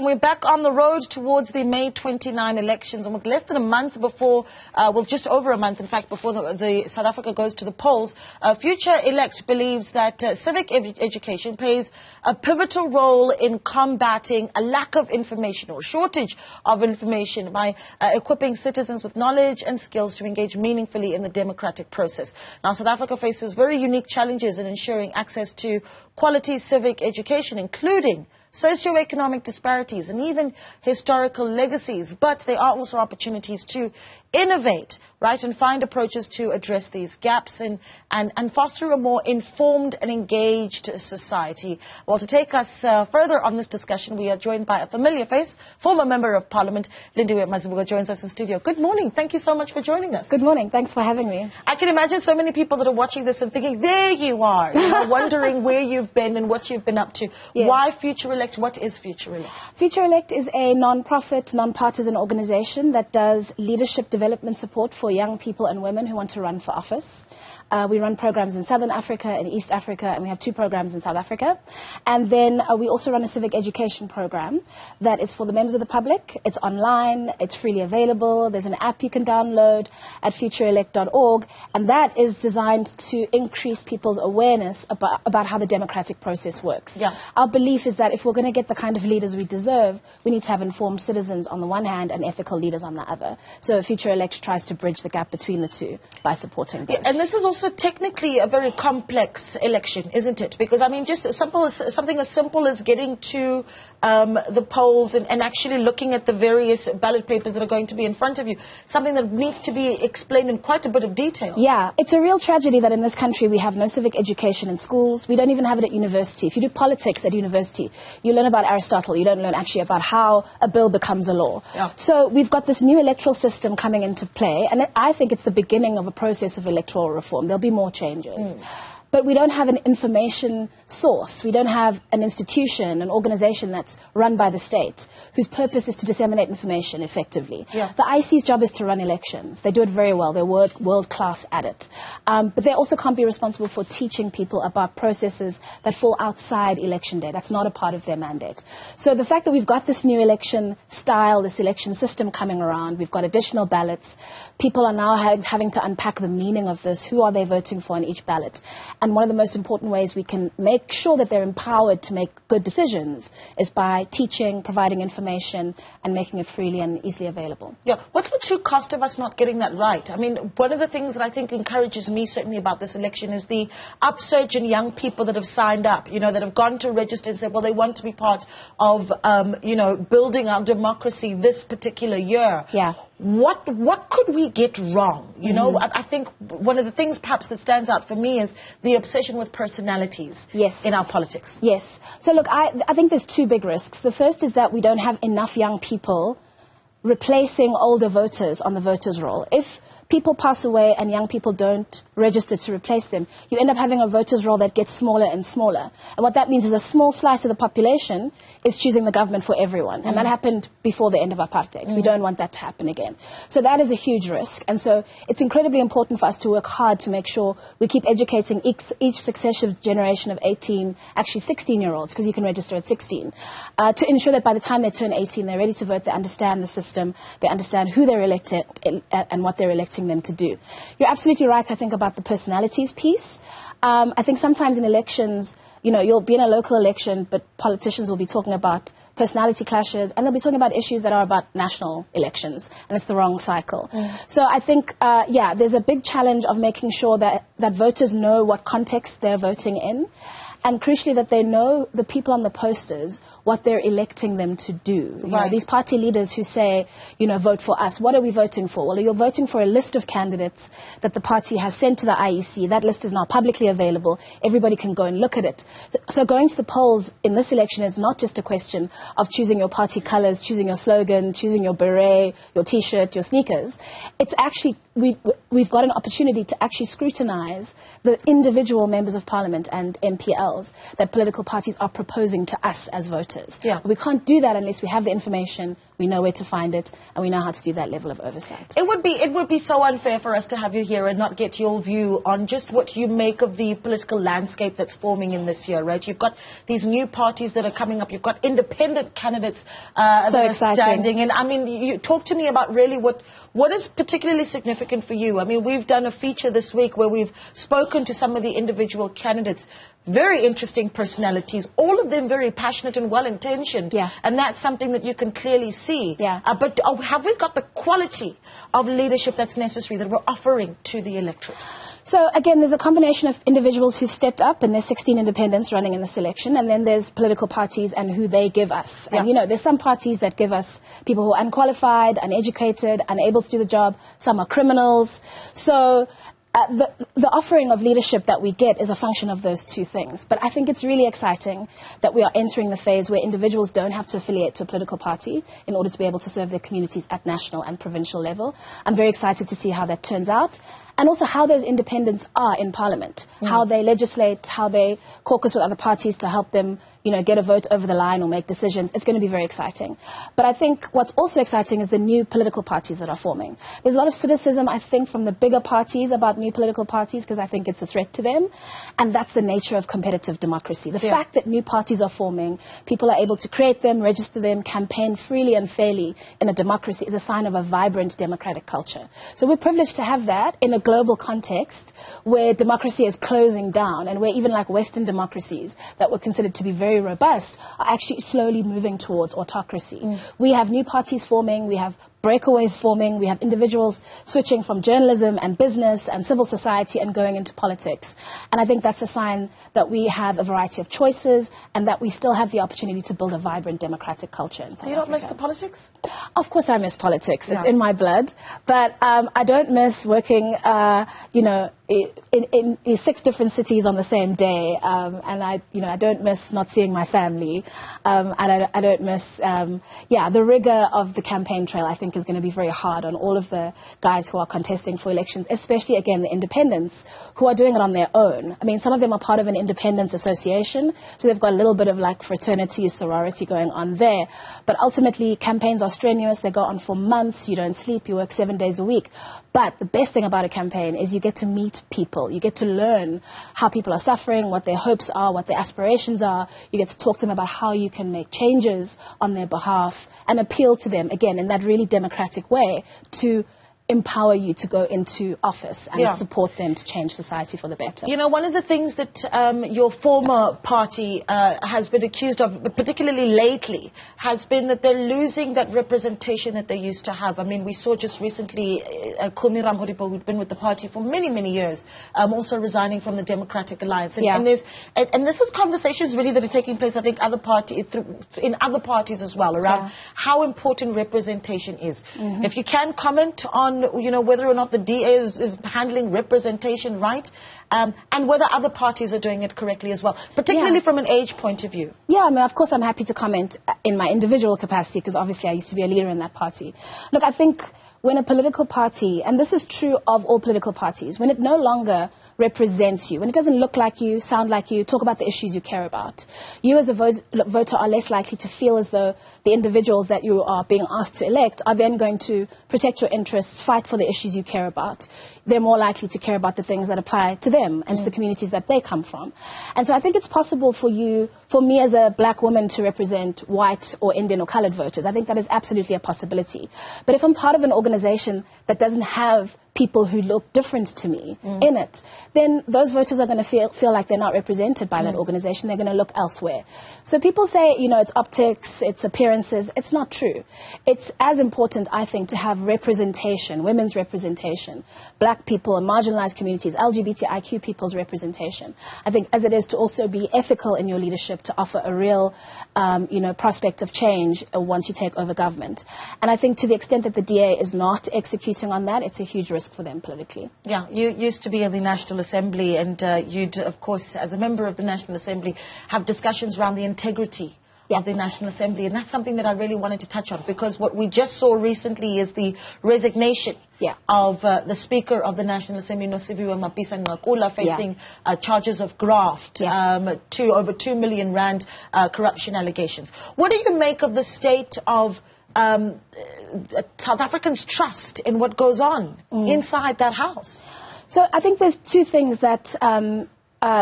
We're back on the road towards the May 29 elections, and with less than a month before, just over a month, in fact, before the South Africa goes to the polls, Futurelect believes that civic education plays a pivotal role in combating a lack of information or shortage of information by equipping citizens with knowledge and skills to engage meaningfully in the democratic process. Now, South Africa faces very unique challenges in ensuring access to quality civic education, including socioeconomic disparities and even historical legacies, but there are also opportunities to innovate, right, and find approaches to address these gaps and foster a more informed and engaged society. Well, to take us further on this discussion, we are joined by a familiar face, former Member of Parliament, Lindiwe Mazibuko, joins us in studio. Good morning. Thank you so much for joining us. Good morning. Thanks for having me. I can imagine so many people that are watching this and thinking, there you are, wondering where you've been and what you've been up to. Yes. Why Futurelect? What is Futurelect? Futurelect is a non-profit, non-partisan organization that does leadership development support for young people and women who want to run for office. We run programs in Southern Africa and East Africa, and we have 2 programs in South Africa. And then we also run a civic education program that is for the members of the public. It's online, it's freely available, there's an app you can download at futurelect.org, and that is designed to increase people's awareness about how the democratic process works. Yeah. Our belief is that if we're going to get the kind of leaders we deserve, we need to have informed citizens on the one hand and ethical leaders on the other. So Futurelect tries to bridge the gap between the two by supporting both. Yeah, and this is also technically a very complex election, isn't it? Because, I mean, just something as simple as getting to the polls and actually looking at the various ballot papers that are going to be in front of you, something that needs to be explained in quite a bit of detail. Yeah, it's a real tragedy that in this country we have no civic education in schools. We don't even have it at university. If you do politics at university, you learn about Aristotle. You don't learn actually about how a bill becomes a law. Yeah. So we've got this new electoral system coming into play, and I think it's the beginning of a process of electoral reform. There'll be more changes. But we don't have an information source. We don't have an institution, an organization that's run by the state, whose purpose is to disseminate information effectively. Yeah. The IC's job is to run elections. They do it very well. They're world-class at it. But they also can't be responsible for teaching people about processes that fall outside election day. That's not a part of their mandate. So the fact that we've got this new election style, this election system coming around, we've got additional ballots, people are now having to unpack the meaning of this. Who are they voting for on each ballot? And one of the most important ways we can make sure that they're empowered to make good decisions is by teaching, providing information, and making it freely and easily available. Yeah. What's the true cost of us not getting that right? I mean, one of the things that I think encourages me certainly about this election is the upsurge in young people that have signed up, that have gone to register and said, well, they want to be part of, building our democracy this particular year. Yeah. What could we get wrong? I think one of the things perhaps that stands out for me is the obsession with personalities. Yes. In our politics. Yes. So look, I think there's 2 big risks. The first is that we don't have enough young people replacing older voters on the voters' roll. If people pass away and young people don't register to replace them, you end up having a voters' roll that gets smaller and smaller. And what that means is a small slice of the population is choosing the government for everyone. And that happened before the end of apartheid. We don't want that to happen again. So that is a huge risk. And so it's incredibly important for us to work hard to make sure we keep educating each successive generation of 16-year-olds, because you can register at 16, to ensure that by the time they turn 18, they're ready to vote, they understand the system, they understand who they're elected and what they're electing them to do. You're absolutely right, I think, about the personalities piece. I think sometimes in elections, you'll be in a local election, but politicians will be talking about personality clashes, and they'll be talking about issues that are about national elections, and it's the wrong cycle. So I think, there's a big challenge of making sure that voters know what context they're voting in, and crucially that they know the people on the posters, what they're electing them to do. Right. These party leaders who say, vote for us. What are we voting for? Well, you're voting for a list of candidates that the party has sent to the IEC. That list is now publicly available. Everybody can go and look at it. So going to the polls in this election is not just a question of choosing your party colors, choosing your slogan, choosing your beret, your T-shirt, your sneakers. It's actually, we've got an opportunity to actually scrutinize the individual members of parliament and MPLs that political parties are proposing to us as voters. Yeah. We can't do that unless we have the information, we know where to find it, and we know how to do that level of oversight. It would be so unfair for us to have you here and not get your view on just what you make of the political landscape that's forming in this year, right? You've got these new parties that are coming up. You've got independent candidates that are standing. And I mean, you talk to me about really what is particularly significant for you. I mean, we've done a feature this week where we've spoken to some of the individual candidates. Very interesting personalities, all of them very passionate and well-intentioned. Yeah. And that's something that you can clearly see. Yeah. But have we got the quality of leadership that's necessary that we're offering to the electorate? So, again, there's a combination of individuals who've stepped up, and there's 16 independents running in this election, and then there's political parties and who they give us. Yeah. And, you know, there's some parties that give us people who are unqualified, uneducated, unable to do the job. Some are criminals. So the offering of leadership that we get is a function of those two things. But I think it's really exciting that we are entering the phase where individuals don't have to affiliate to a political party in order to be able to serve their communities at national and provincial level. I'm very excited to see how that turns out. And also how those independents are in Parliament, how they legislate, how they caucus with other parties to help them, you know, get a vote over the line or make decisions. It's going to be very exciting. But I think what's also exciting is the new political parties that are forming. There's a lot of cynicism, I think, from the bigger parties about new political parties because I think it's a threat to them. And that's the nature of competitive democracy. The fact that new parties are forming, people are able to create them, register them, campaign freely and fairly in a democracy is a sign of a vibrant democratic culture. So we're privileged to have that in a global context where democracy is closing down and where even like Western democracies that were considered to be very robust are actually slowly moving towards autocracy. We have new parties forming, we have breakaways forming, we have individuals switching from journalism and business and civil society and going into politics. And I think that's a sign that we have a variety of choices and that we still have the opportunity to build a vibrant democratic culture in South Africa. You don't miss the politics? Of course I miss politics. It's in my blood. But I don't miss working, you know, in 6 different cities on the same day. And I don't miss not seeing my family. And I don't miss, the rigor of the campaign trail, I think, is going to be very hard on all of the guys who are contesting for elections, especially, again, the independents who are doing it on their own. I mean, some of them are part of an independence association, so they've got a little bit of like fraternity, sorority going on there. But ultimately, campaigns are strenuous. They go on for months. You don't sleep. You work 7 days a week. But the best thing about a campaign is you get to meet people. You get to learn how people are suffering, what their hopes are, what their aspirations are. You get to talk to them about how you can make changes on their behalf and appeal to them, again, in that really democratic way to empower you to go into office and support them to change society for the better. You know, one of the things that your former party has been accused of, particularly lately, has been that they're losing that representation that they used to have. I mean, we saw just recently Kumi Ramhoripo, who'd been with the party for many, many years, also resigning from the Democratic Alliance. And this is conversations really that are taking place, I think, in other parties as well, around how important representation is. If you can comment on, you know, whether or not the DA is handling representation right, and whether other parties are doing it correctly as well, particularly from an age point of view. Yeah, I mean, of course I'm happy to comment in my individual capacity because obviously I used to be a leader in that party. Look, I think when a political party, and this is true of all political parties, when it no longer represents you, when it doesn't look like you, sound like you, talk about the issues you care about, you as a voter are less likely to feel as though the individuals that you are being asked to elect are then going to protect your interests, fight for the issues you care about. They're more likely to care about the things that apply to them and to the communities that they come from. And so I think it's possible for me as a black woman to represent white or Indian or colored voters. I think that is absolutely a possibility. But if I'm part of an organization that doesn't have people who look different to me in it, then those voters are going to feel like they're not represented by that organization. They're going to look elsewhere. So people say, you know, it's optics, it's appearances. It's not true. It's as important, I think, to have representation, women's representation, black people and marginalized communities, LGBTIQ people's representation, I think, as it is to also be ethical in your leadership, to offer a real, prospect of change once you take over government. And I think to the extent that the DA is not executing on that, it's a huge risk for them politically. Yeah, you used to be in the National Assembly, and you'd, of course, as a member of the National Assembly, have discussions around the integrity of the National Assembly, and that's something that I really wanted to touch on, because what we just saw recently is the resignation of the Speaker of the National Assembly, Nosiviwe Mapisa-Nqakula, facing charges of graft, over 2 million rand corruption allegations. What do you make of the state of South Africans' trust in what goes on inside that house? So I think there's two things that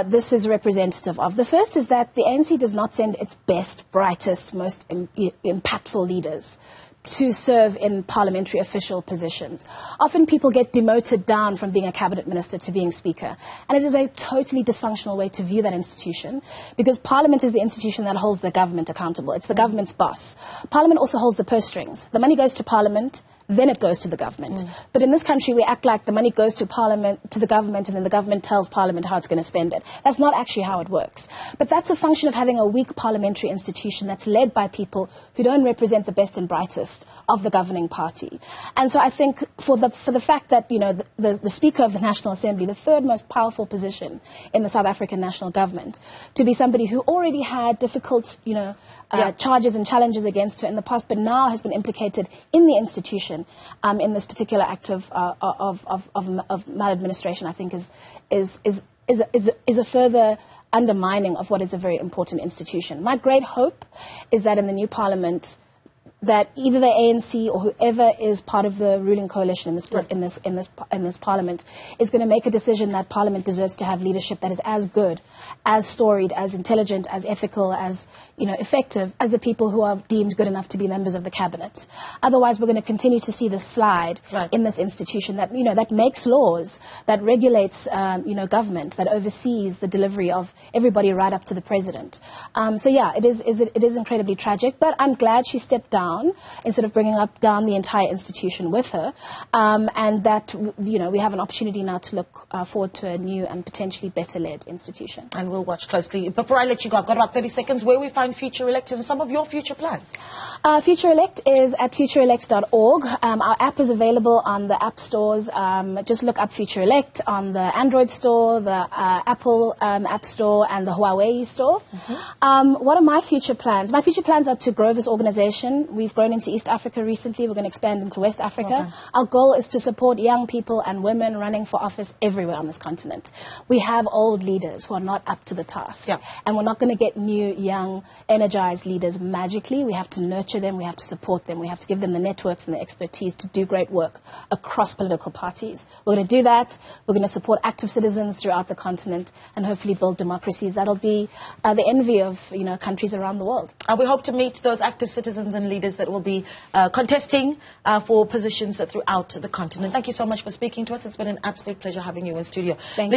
this is representative of. The first is that the ANC does not send its best, brightest, most impactful leaders to serve in parliamentary official positions. Often people get demoted down from being a cabinet minister to being speaker. And it is a totally dysfunctional way to view that institution, because parliament is the institution that holds the government accountable. It's the government's boss. Parliament also holds the purse strings. The money goes to parliament, then it goes to the government. But in this country, we act like the money goes to parliament, to the government, and then the government tells parliament how it's going to spend it. That's not actually how it works. But that's a function of having a weak parliamentary institution that's led by people who don't represent the best and brightest of the governing party. And so I think for the fact that, you know, the Speaker of the National Assembly, the third most powerful position in the South African national government, to be somebody who already had difficult, you know, charges and challenges against her in the past, but now has been implicated in the institution in this particular act of maladministration, I think is a further undermining of what is a very important institution. My great hope is that in the new parliament, that either the ANC or whoever is part of the ruling coalition in this parliament is going to make a decision that parliament deserves to have leadership that is as good, as storied, as intelligent, as ethical, as, you know, effective as the people who are deemed good enough to be members of the cabinet. Otherwise, we're going to continue to see the slide in this institution that, you know, that makes laws, that regulates, you know, government, that oversees the delivery of everybody right up to the president. So yeah, it is incredibly tragic, but I'm glad she stepped down instead of bringing down the entire institution with her, and that, you know, we have an opportunity now to look forward to a new and potentially better-led institution. And we'll watch closely. Before I let you go, I've got about 30 seconds. Where we find Futurelect and some of your future plans? Futurelect is at futurelect.org. Our app is available on the app stores. Just look up Futurelect on the Android store, the Apple App Store, and the Huawei store. What are my future plans? My future plans are to grow this organization. We've grown into East Africa recently. We're going to expand into West Africa. Our goal is to support young people and women running for office everywhere on this continent. We have old leaders who are not up to the task. And we're not going to get new, young, energized leaders magically. We have to nurture them. We have to support them. We have to give them the networks and the expertise to do great work across political parties. We're going to do that. We're going to support active citizens throughout the continent and hopefully build democracies that'll be the envy of, you know, countries around the world. We hope to meet those active citizens and leaders that will be contesting for positions throughout the continent. Thank you so much for speaking to us. It's been an absolute pleasure having you in studio. Thank you.